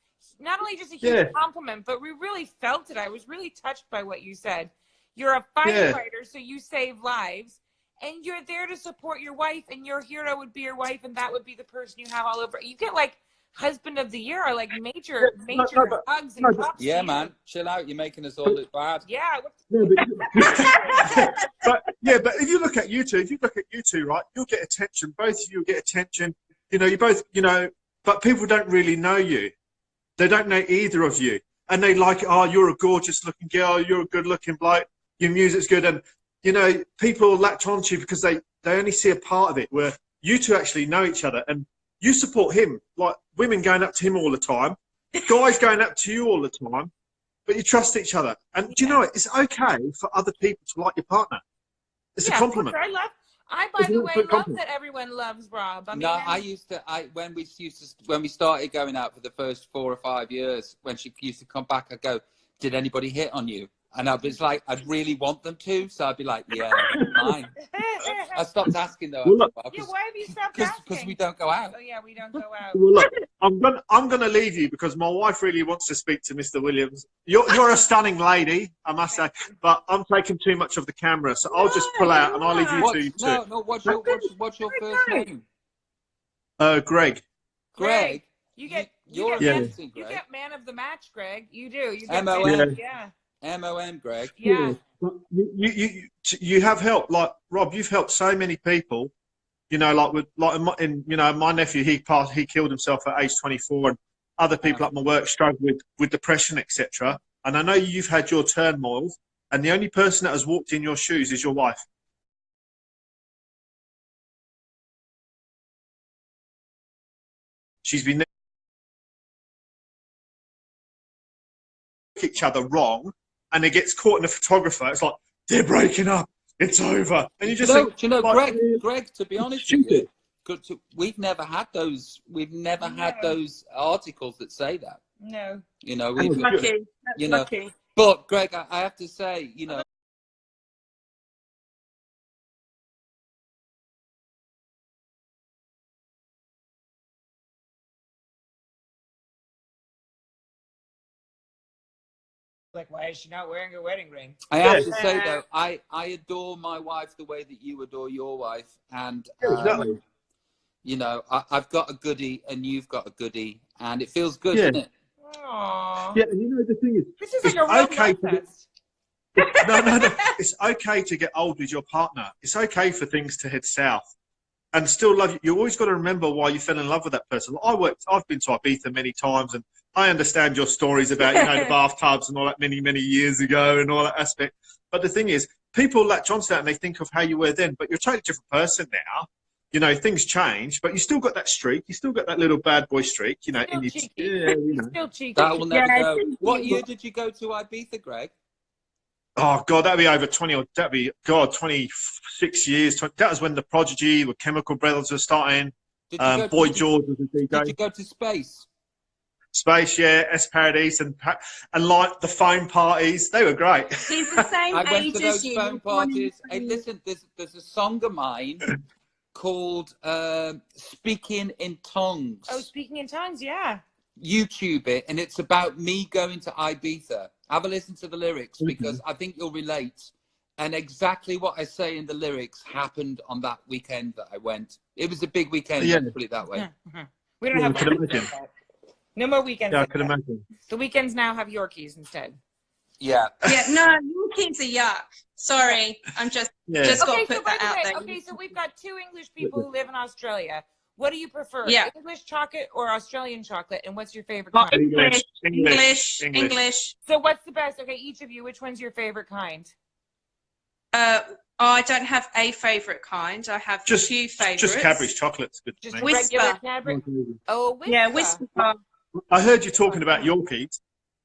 S1: not only just a huge compliment, but we really felt it. I was really touched by what you said. You're a firefighter, so you save lives. And you're there to support your wife, and your hero would be your wife, and that would be the person you have all over. You get like husband of the year, or like major hugs and props.
S2: Yeah, man, chill out. You're making us all look bad.
S1: Yeah.
S4: But if you look at you two, right, you'll get attention. Both of you will get attention. You know, you both, but people don't really know you. They don't know either of you. And they like, oh, you're a gorgeous looking girl. You're a good looking bloke. Your music's good. And, people latch on to you because they only see a part of it, where you two actually know each other and you support him. Like women going up to him all the time, guys going up to you all the time, but you trust each other. And do you know what? It's okay for other people to like your partner. It's a compliment.
S1: I, by the way, love that everyone loves Rob. I mean,
S2: when we started going out for the first 4 or 5 years, when she used to come back, I'd go, did anybody hit on you? And I was like, I'd really want them to, so I'd be like, yeah, fine. I stopped asking though.
S1: Why have you stopped asking?
S2: Because we don't go out.
S1: Oh yeah, we don't go out.
S4: Well, look, I'm gonna leave you because my wife really wants to speak to Mr. Williams. You're a stunning lady, I must say, but I'm taking too much of the camera, so I'll just pull out and I'll leave you two.
S2: What's your first name?
S4: Greg.
S2: Greg.
S1: You get man of the match, Greg. You do. You get
S2: M-O-M.
S1: Yeah.
S2: M-O-M, Greg.
S1: Yeah.
S4: You have helped, like Rob. You've helped so many people. My nephew, he killed himself at age 24, and other people at my work struggle with depression, etc. And I know you've had your turmoil, and the only person that has walked in your shoes is your wife. She's been each other wrong, and it gets caught in a photographer. It's like, they're breaking up. It's over. And you just think,
S2: Greg, to be honest with you, we've never had those. We've never had those articles that say that.
S1: No.
S2: We've
S3: Lucky. That's lucky.
S2: But Greg, I have to say,
S1: Like, why is she not wearing a wedding ring?
S2: I have to say though, I adore my wife the way that you adore your wife, and
S4: exactly.
S2: I've got a goodie and you've got a goodie, and it feels good, doesn't it?
S1: Aww.
S4: Yeah, and the thing is,
S1: this is like a real contest.
S4: No. It's okay to get old with your partner. It's okay for things to head south and still love you. You always got to remember why you fell in love with that person. I've been to Ibiza many times, and I understand your stories about, the bathtubs and all that many, many years ago and all that aspect. But the thing is, people latch onto that and they think of how you were then, but you're a totally different person now. Things change, but you still got that streak. You still got that little bad boy streak,
S1: Still cheeky.
S2: That will never go. What year did you go to Ibiza, Greg?
S4: Oh God, that'd be 26 years. That was when the Prodigy, the Chemical Brothers were starting. Boy George was a DJ.
S2: Did you go to Space?
S4: Space, yeah, S Paradise, and like the phone parties, they were great.
S3: He's the same
S2: I went
S3: age
S2: to those
S3: as you.
S2: phone parties. Hey, listen, there's a song of mine called "Speaking in Tongues."
S1: Oh, speaking in tongues, yeah.
S2: YouTube it, and it's about me going to Ibiza, Have a listen to the lyrics because I think you'll relate. And exactly what I say in the lyrics happened on that weekend that I went. It was a big weekend, let's put it that way.
S1: We don't have
S4: I could imagine.
S1: no more weekends.
S4: Yeah, I
S1: like
S4: could
S1: that.
S4: imagine.
S1: The weekends now have Yorkies instead.
S2: Yeah.
S3: Yeah, no, your kids are yuck. Sorry, I'm just got to put that out there.
S1: Okay, so we've got 2 English people who live in Australia. What do you prefer?
S3: Yeah.
S1: English chocolate or Australian chocolate? And what's your favorite kind?
S3: English.
S1: So what's the best? Okay, each of you, which one's your favorite kind?
S3: I don't have a favourite kind. I have two favourites.
S4: Just Cadbury's chocolate's good to
S1: Just
S4: me.
S1: regular Cadbury? Oh, Whisper.
S3: Yeah, Whisper.
S4: I heard you talking about Yorkies.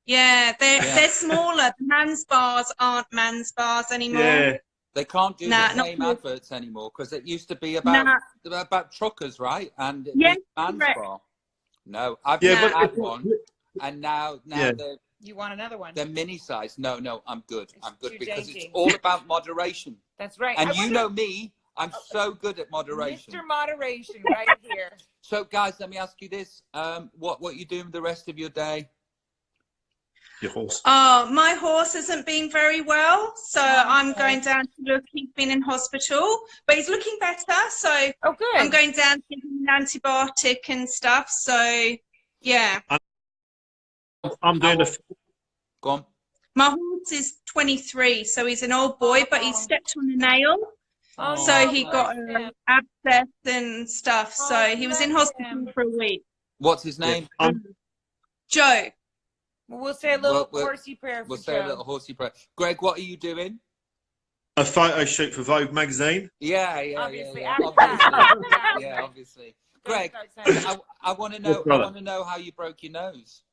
S3: Yeah, they're smaller. The Mans bars aren't Mans bars anymore.
S4: Yeah.
S2: They can't do the same adverts anymore because it used to be about truckers, right? And
S3: yes,
S2: Mans bar. No, I've never had one, and now
S1: you want another one?
S2: They're mini size. No, I'm good. I'm good because
S1: dainty.
S2: it's all about moderation.
S1: That's right.
S2: And you know me, I'm so good at moderation.
S1: Mr. Moderation, right here.
S2: So, guys, let me ask you this: what you doing the rest of your day?
S4: Your horse.
S3: Oh, my horse hasn't been very well, so I'm going down to look. He's been in hospital, but he's looking better. So
S1: good.
S3: I'm going down to give him an antibiotic and stuff. So yeah.
S4: I'm doing
S2: Go on.
S3: My horse is 23, so he's an old boy, but he stepped on a nail. So he got an abscess and stuff. So he was in hospital for a week.
S2: What's his name?
S3: Joe.
S1: Well, we'll say a little horsey prayer for
S2: We'll say a little horsey prayer. Greg, what are you doing?
S4: a photo shoot for Vogue magazine.
S2: Yeah.
S1: Obviously.
S2: Yeah, obviously. Greg, I want to know. I want to know how you broke your nose.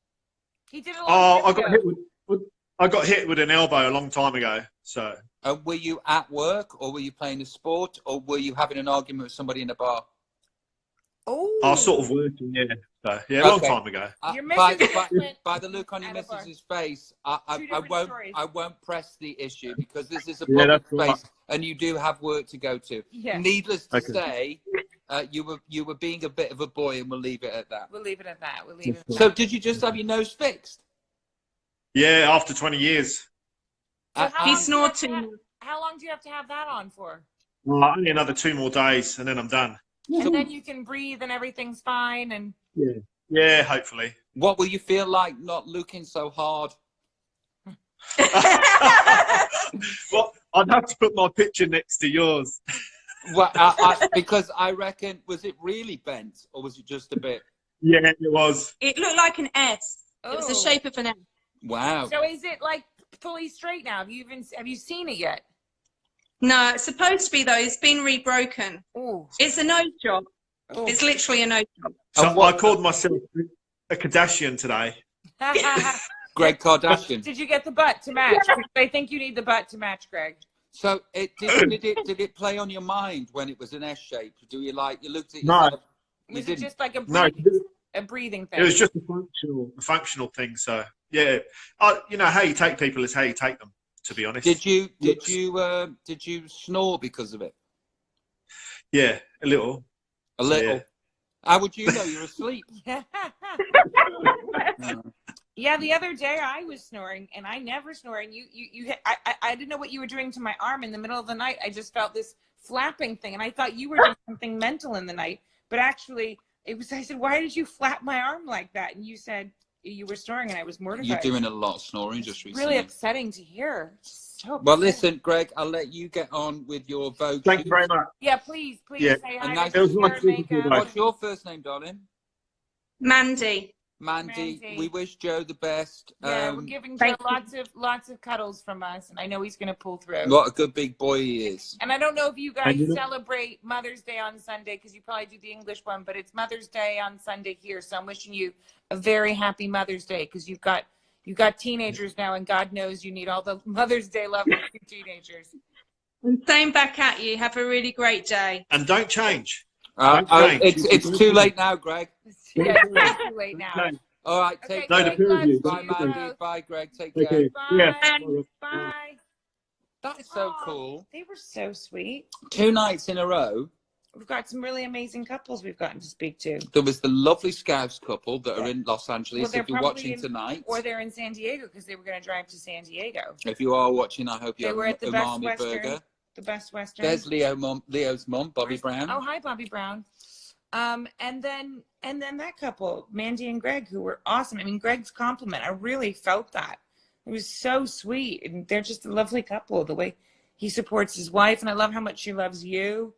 S1: He did a lot.
S4: I got hit with an elbow a long time ago. So.
S2: Were you at work, or were you playing a sport, or were you having an argument with somebody in a bar?
S4: Oh. I was sort of working, yeah. So, yeah, a long time ago.
S2: By the look on your missus's face, I won't press the issue because this is a public space, and you do have work to go to. Yeah. Needless to say, you were being a bit of a boy, and we'll leave it at that. So, did you just have your nose fixed?
S4: Yeah, after 20 years.
S1: So
S3: he's snorting.
S1: How long do you have to have that on for?
S4: Well, only another 2 more days, and then I'm done.
S1: And then you can breathe, and everything's fine. And
S4: yeah, hopefully.
S2: What will you feel like not looking so hard?
S4: Well, I'd have to put my picture next to yours.
S2: Well, because I reckon, was it really bent, or was it just a bit?
S4: Yeah, it was.
S3: It looked like an S. It was the shape of an S.
S2: Wow.
S1: So is it like fully straight now? Have you seen it yet?
S3: No, it's supposed to be though. It's been rebroken.
S1: Ooh.
S3: It's a nose job. Ooh. It's literally a nose job.
S4: So I called myself a Kardashian today.
S2: Greg Kardashian.
S1: Did you get the butt to match? I think you need the butt to match, Greg.
S2: So did it play on your mind when it was an S shape? You looked at yourself?
S4: No.
S1: Was it just like a breathing thing?
S4: It was just a functional thing. So yeah, you know how you take people is how you take them. To be honest.
S2: Did you snore because of it?
S4: Yeah, a little.
S2: A little. Yeah. How would you know you're asleep?
S1: Yeah, the other day I was snoring, and I never snore. And I didn't know what you were doing to my arm in the middle of the night. I just felt this flapping thing, and I thought you were doing something mental in the night. But actually, I said, "Why did you flap my arm like that?" And you said you were snoring, and I was mortified.
S2: You're doing a lot of snoring just recently.
S1: Really upsetting to hear. So
S2: well, listen, Greg, I'll let you get on with your Vogue.
S4: Thank you very much.
S1: Yeah, please say hi.
S2: Nice What's your first name, darling?
S3: Mandy.
S2: Mandy, we wish Joe the best.
S1: Yeah, we're giving Joe lots of cuddles from us, and I know he's going to pull through.
S2: What a good big boy he is.
S1: And I don't know if you guys celebrate Mother's Day on Sunday, because you probably do the English one, but it's Mother's Day on Sunday here, so I'm wishing you a very happy Mother's Day, because you've got teenagers now, and God knows you need all the Mother's Day love with your teenagers.
S3: And same back at you. Have a really great day.
S4: And don't change.
S2: It's too late now, Greg.
S1: Yeah, it's too late now.
S2: All right, take care. Bye, Mandy. Bye, Greg. Take care.
S1: Bye.
S2: That is so cool.
S1: They were so sweet.
S2: 2 nights in a row.
S1: We've got some really amazing couples we've gotten to speak to.
S2: There was the lovely Scouse couple that are in Los Angeles.
S1: Well,
S2: if you're watching tonight.
S1: Or they're in San Diego because they were going to drive to San Diego.
S2: If you are watching, I hope you have
S1: were at the Best
S2: umami
S1: Western,
S2: burger.
S1: The Best Western.
S2: There's Leo's mum, Bobby Brown.
S1: Oh, hi, Bobby Brown. And then that couple, Mandy and Greg, who were awesome. I mean, Greg's compliment, I really felt that. It was so sweet. And they're just a lovely couple, the way he supports his wife. And I love how much she loves you.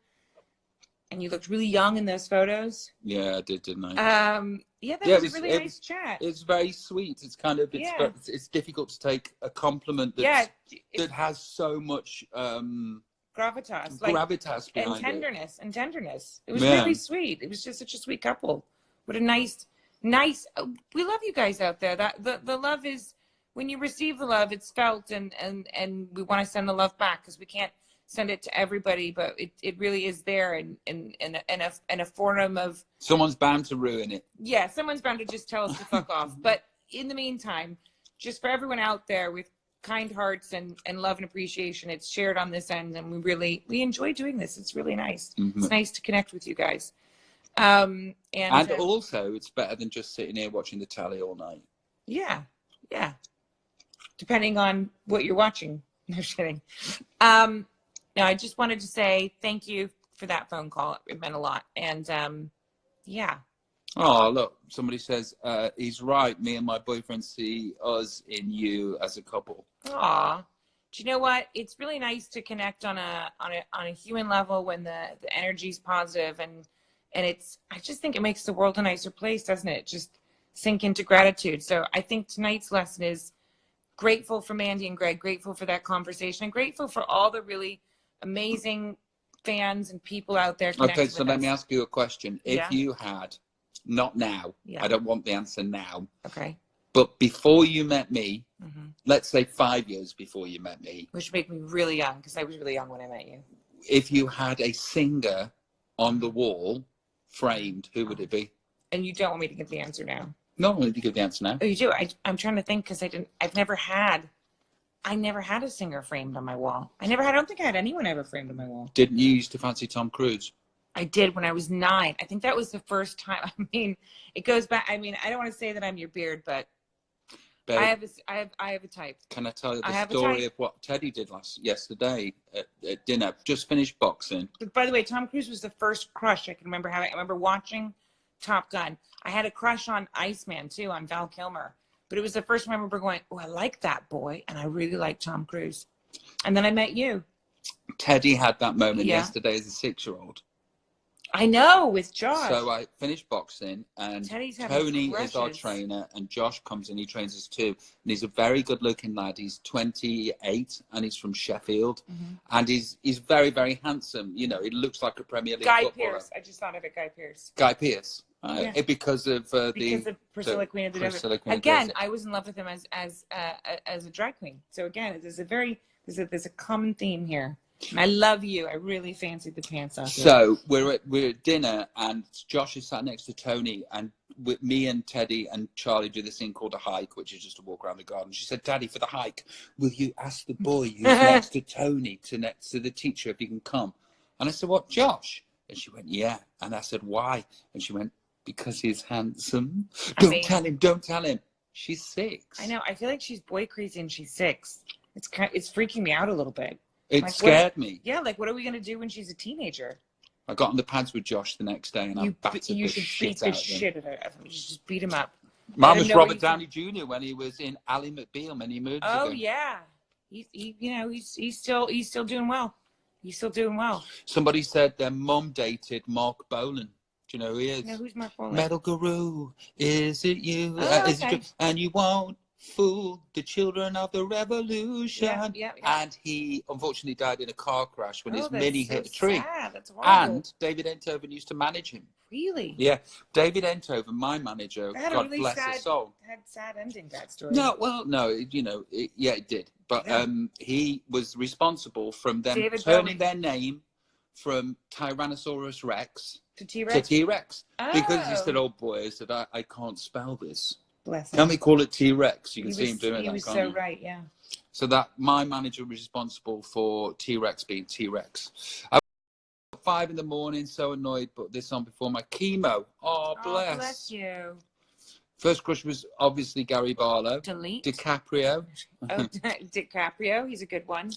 S1: And you looked really young in those photos.
S2: Yeah, I did, didn't I?
S1: That was a really nice chat.
S2: It's very sweet. It's kind of, it's difficult to take a compliment that has so much
S1: gravitas,
S2: gravitas behind
S1: and tenderness. It was really sweet. It was just such a sweet couple. What a nice. We love you guys out there. That the love is, when you receive the love, it's felt, and we want to send the love back because we can't send it to everybody, but it really is there in a forum of.
S2: Someone's bound to ruin it.
S1: Yeah, someone's bound to just tell us to fuck off. But in the meantime, just for everyone out there with kind hearts and love and appreciation, it's shared on this end, and we enjoy doing this. It's really nice. Mm-hmm. It's nice to connect with you guys. And
S2: also, it's better than just sitting here watching the tally all night.
S1: Yeah. Depending on what you're watching. No kidding. No, I just wanted to say thank you for that phone call. It meant a lot. And
S2: Oh, look, somebody says, he's right. Me and my boyfriend see us in you as a couple.
S1: Aw. Do you know what? It's really nice to connect on a human level when the energy's positive, and I just think it makes the world a nicer place, doesn't it? Just sink into gratitude. So I think tonight's lesson is grateful for Mandy and Greg, grateful for that conversation, and grateful for all the really amazing fans and people out there.
S2: Okay, so let me ask you a question. If you had, not now, I don't want the answer now.
S1: Okay.
S2: But before you met me, let's say 5 years before you met me.
S1: Which make me really young, because I was really young when I met you.
S2: If you had a singer on the wall, framed, who would it be?
S1: And you don't want me to give the answer now?
S2: No, I want you to give the answer now.
S1: Oh, you do? I'm trying to think, because I never had a singer framed on my wall. I don't think I had anyone ever framed on my wall.
S2: Didn't you used to fancy Tom Cruise?
S1: I did when I was 9. I think that was the first time. I mean, it goes back. I mean, I don't want to say that I'm your beard, but babe, I have a type.
S2: Can I tell you the story of what Teddy did yesterday at dinner? Just finished boxing.
S1: But by the way, Tom Cruise was the first crush I can remember having. I remember watching Top Gun. I had a crush on Iceman too, on Val Kilmer. But it was the first time I remember going, oh, I like that boy, and I really like Tom Cruise. And then I met you.
S2: Teddy had that moment yesterday as a 6-year-old.
S1: I know, with Josh.
S2: So I finished boxing, and Tony is our trainer, and Josh comes in. He trains us too, and he's a very good-looking lad. He's 28, and he's from Sheffield, and he's very, very handsome. You know, he looks like a Premier League footballer.
S1: Guy Pearce. I just thought of it, Guy Pearce.
S2: Guy Pearce. Because of
S1: Priscilla Queen of the Desert. Again, I was in love with him as a drag queen. So again, there's a common theme here. And I love you. I really fancied the pants off.
S2: So we're at dinner, and Josh is sat next to Tony, and with me and Teddy and Charlie do this thing called a hike, which is just a walk around the garden. She said, "Daddy, for the hike, will you ask the boy who's next to Tony next to the teacher if he can come?" And I said, "What, Josh?" And she went, "Yeah." And I said, "Why?" And she went, "Because he's handsome." Don't tell him. She's 6.
S1: I know. I feel like she's boy crazy and she's 6. It's freaking me out a little bit.
S2: It scared me.
S1: Yeah, like what are we going to do when she's a teenager?
S2: I got on the pads with Josh the next day, and I battered the shit out of him.
S1: You should just beat him up.
S2: Mine was Robert Downey Jr. when he was in Ally McBeal many moons ago.
S1: Oh yeah, he's still doing well. He's still doing well.
S2: Somebody said their mum dated Mark Bolan. Do you know who he is?
S1: No, who's Mark Bolan?
S2: Metal Guru, is it you?
S1: Oh,
S2: is it and you won't fool the children of the revolution.
S1: Yeah.
S2: And he unfortunately died in a car crash when his Mini hit a tree.
S1: Sad. That's horrible.
S2: And David Enthoven used to manage him.
S1: Really?
S2: Yeah. David Enthoven, my manager, God bless his soul.
S1: Had sad ending, that story.
S2: No, it did. But he was responsible from them turning their name from Tyrannosaurus Rex to T-Rex.
S1: Oh.
S2: Because he said, "Oh boy," I said, I can't spell this.
S1: Bless him.
S2: Can we call it T-Rex? You can see him doing that.
S1: He was so right, yeah. So
S2: that my manager was responsible for T-Rex being T-Rex. 5 in the morning, so annoyed, put this on before my chemo. Oh, bless.
S1: Oh, bless you.
S2: First crush was obviously Gary Barlow.
S1: Delete.
S2: DiCaprio.
S1: Oh, DiCaprio. He's a good one.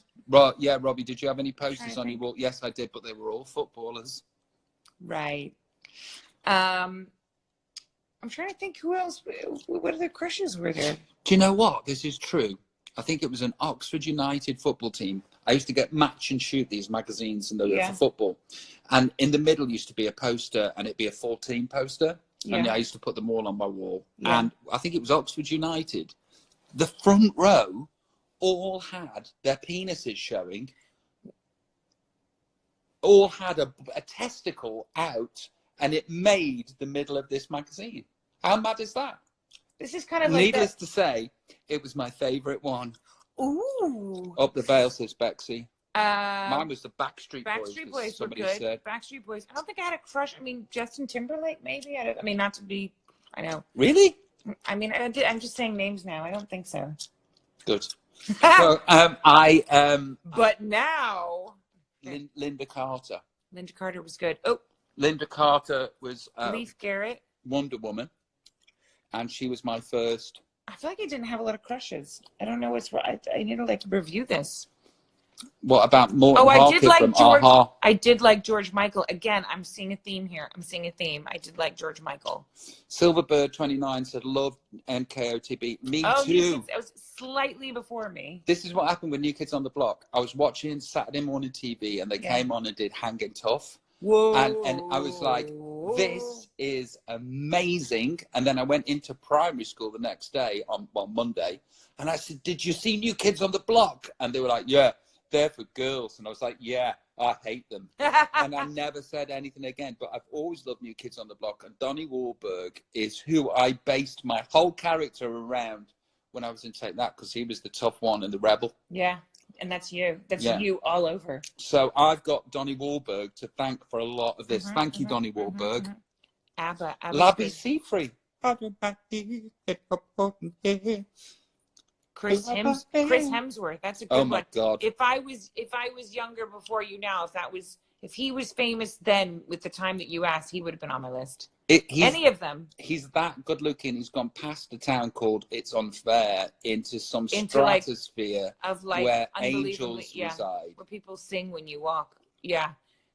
S2: Yeah, Robbie, did you have any posters on your wall? Yes, I did, but they were all footballers.
S1: Right. I'm trying to think who else. What other crushes were there?
S2: Do you know what? This is true. I think it was an Oxford United football team. I used to get Match and Shoot, these magazines, and they were for football. And in the middle used to be a poster, and it'd be a full team poster. Yeah. And I used to put them all on my wall. Yeah. And I think it was Oxford United. The front row all had their penises showing, all had a testicle out, and it made the middle of this magazine. How mad is that?
S1: This is kind of like
S2: needless to say, it was my favourite one.
S1: Ooh.
S2: Up the veil, says Bexy. Mine was the Backstreet Boys.
S1: Backstreet Boys were good. Said. Backstreet Boys. I don't think I had a crush. I mean, Justin Timberlake, maybe. I mean, not to be. I know.
S2: Really?
S1: I mean, I'm just saying names now. I don't think so.
S2: Good. So,
S1: But now.
S2: Linda Carter.
S1: Linda Carter was good. Oh.
S2: Linda Carter was.
S1: Leif Garrett.
S2: Wonder Woman. And she was my first.
S1: I feel like I didn't have a lot of crushes. I don't know what's right. I need to like review this.
S2: What about Morton
S1: I
S2: Harker
S1: did like
S2: from
S1: George.
S2: Aha?
S1: I did like George Michael. Again, I'm seeing a theme here. I did like George Michael.
S2: Silverbird29 said, love MKOTB. Me too.
S1: It was slightly before me.
S2: This is what happened with New Kids on the Block. I was watching Saturday morning TV and they came on and did Hangin' Tough.
S1: Whoa.
S2: And I was like, this is amazing. And then I went into primary school the next day on Monday. And I said, did you see New Kids on the Block? And they were like, yeah, they're for girls. And I was like, yeah, I hate them. And I never said anything again. But I've always loved New Kids on the Block. And Donnie Wahlberg is who I based my whole character around when I was in Take That, because he was the tough one and the rebel.
S1: Yeah. And that's you. That's you all over.
S2: So I've got Donnie Wahlberg to thank for a lot of this. Thank you, Donnie Wahlberg.
S1: ABBA.
S2: Labby Seafree.
S1: Chris Hemsworth. That's a good one.
S2: Oh my God.
S1: If I was younger before you now, if he was famous then with the time that you asked, he would have been on my list. Any of them.
S2: He's that good looking. He's gone past a town called It's Unfair into some stratosphere
S1: of like
S2: where angels reside.
S1: Where people sing when you walk. Yeah.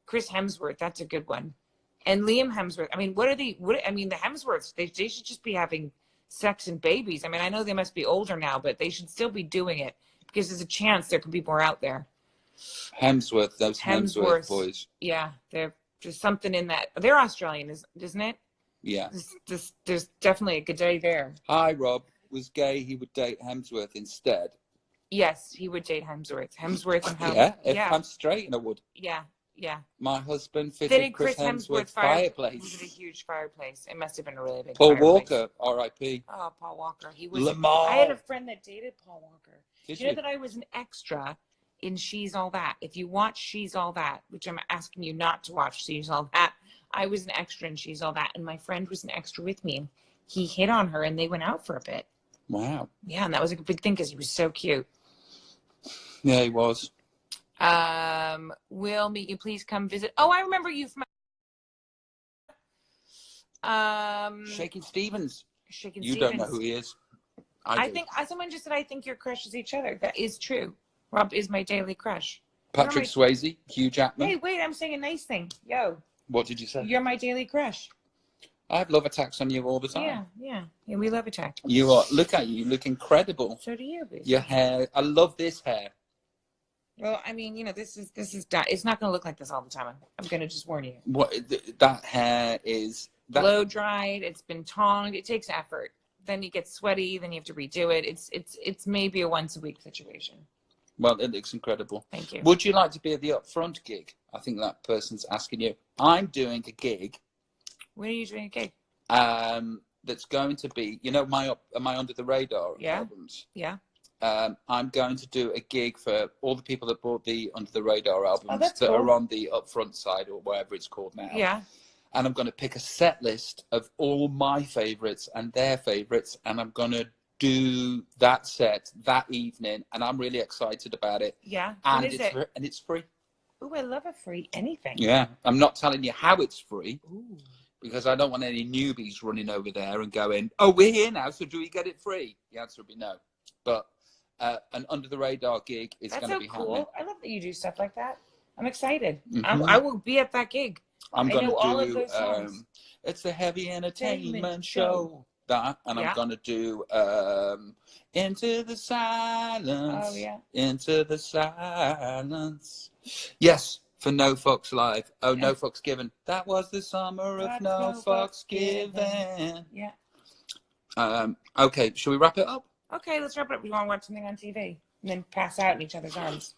S1: Chris Hemsworth, that's a good one. And Liam Hemsworth. I mean, the Hemsworths, they should just be having sex and babies. I mean, I know they must be older now, but they should still be doing it because there's a chance there could be more out there.
S2: Hemsworth, those Hemsworth boys.
S1: Yeah, there's something in that. They're Australian, isn't it?
S2: Yeah.
S1: There's definitely a good day there.
S2: Hi, Rob. Was gay, he would date Hemsworth instead.
S1: Yes, he would date Hemsworth. Hemsworth and
S2: if I'm straight, I would.
S1: Yeah.
S2: My husband fitted Chris Hemsworth's fireplace.
S1: It was a huge fireplace. It must have been a really big
S2: Paul
S1: fireplace.
S2: Walker, R.I.P.
S1: Oh, Paul Walker. He was.
S2: Lamar.
S1: I had a friend that dated Paul Walker.
S2: Did
S1: you know that I was an extra in She's All That? If you watch She's All That, which I'm asking you not to watch She's All That, I was an extra in She's All That, and my friend was an extra with me, and he hit on her, and they went out for a bit.
S2: Wow.
S1: Yeah, and that was a big thing because he was so cute.
S2: Yeah, he was.
S1: Will meet you. Please come visit. Oh, I remember you from.
S2: Shaking Stevens.
S1: You
S2: don't know who he is.
S1: I think someone just said I think your crushes each other. That is true. Rob is my daily crush.
S2: Patrick Swayze, Hugh Jackman.
S1: Hey, wait! I'm saying a nice thing. Yo.
S2: What did you say?
S1: You're my daily crush.
S2: I have love attacks on you all the time.
S1: Yeah. We love attack.
S2: You are. Look at you. You look incredible.
S1: So do you. Basically.
S2: Your hair. I love this hair.
S1: Well, I mean, this is it's not going to look like this all the time. I'm going to just warn you.
S2: That hair is
S1: blow dried. It's been tongued. It takes effort. Then you get sweaty. Then you have to redo it. It's maybe a once a week situation.
S2: Well, it looks incredible.
S1: Thank you.
S2: Would you like to be at the Upfront gig? I think that person's asking you. I'm doing a gig.
S1: When are you doing a gig?
S2: That's going to be, my Under the Radar albums.
S1: Yeah.
S2: I'm going to do a gig for all the people that bought the Under the Radar albums
S1: that
S2: are on the Upfront side or whatever it's called now.
S1: Yeah.
S2: And I'm going to pick a set list of all my favourites and their favourites, and I'm going to do that set that evening, and I'm really excited about it.
S1: Yeah.
S2: And it's free.
S1: Ooh, I love a free anything.
S2: Yeah, I'm not telling you how it's free.
S1: Ooh.
S2: Because I don't want any newbies running over there and going, oh, we're here now, so do we get it free? The answer would be no. But an under-the-radar gig is going to be happening.
S1: I love that you do stuff like that. I'm excited.
S2: Mm-hmm.
S1: I will be at that gig.
S2: I'm going to do
S1: all of those songs.
S2: It's the Heavy Entertainment Show. That, and I'm going to do Into the Silence.
S1: Oh, yeah.
S2: Into the Silence. Yes. For No Fucks Live. Oh, yeah. No Fucks Given. That was the summer of No Fucks Given.
S1: Yeah.
S2: Okay, shall we wrap it up?
S1: Okay, let's wrap it up. We want to watch something on TV and then pass out in each other's arms.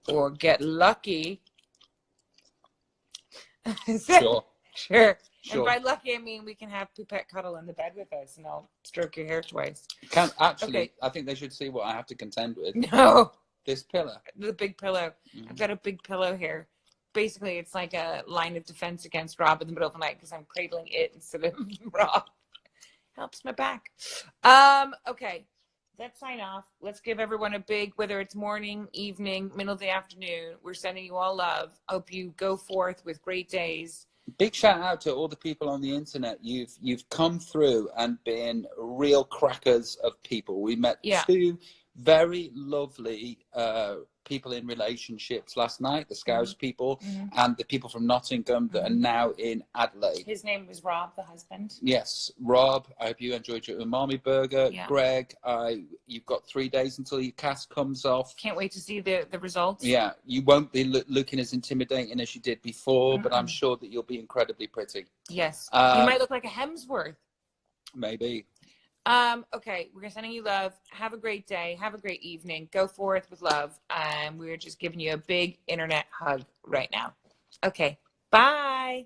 S1: Or get lucky.
S2: Sure.
S1: Sure. And by lucky, I mean we can have Poupette cuddle in the bed with us and I'll stroke your hair twice.
S2: I think they should see what I have to contend with.
S1: No.
S2: This pillow.
S1: The big pillow. Mm-hmm. I've got a big pillow here. Basically, it's like a line of defense against Rob in the middle of the night because I'm cradling it instead of Rob. Helps my back. Okay. Let's sign off. Let's give everyone a big, whether it's morning, evening, middle of the afternoon. We're sending you all love. Hope you go forth with great days.
S2: Big shout out to all the people on the internet. You've come through and been real crackers of people. We met two very lovely people in relationships last night, the Scouse people and the people from Nottingham that are now in Adelaide.
S1: His name was Rob, the husband.
S2: Yes, Rob, I hope you enjoyed your umami burger.
S1: Yeah.
S2: Greg, you've got 3 days until your cast comes off.
S1: Can't wait to see the results.
S2: Yeah, you won't be looking as intimidating as you did before, but I'm sure that you'll be incredibly pretty.
S1: Yes. You might look like a Hemsworth.
S2: Maybe.
S1: Okay, we're sending you love. Have a great day. Have a great evening. Go forth with love. We're just giving you a big internet hug right now. Okay, bye.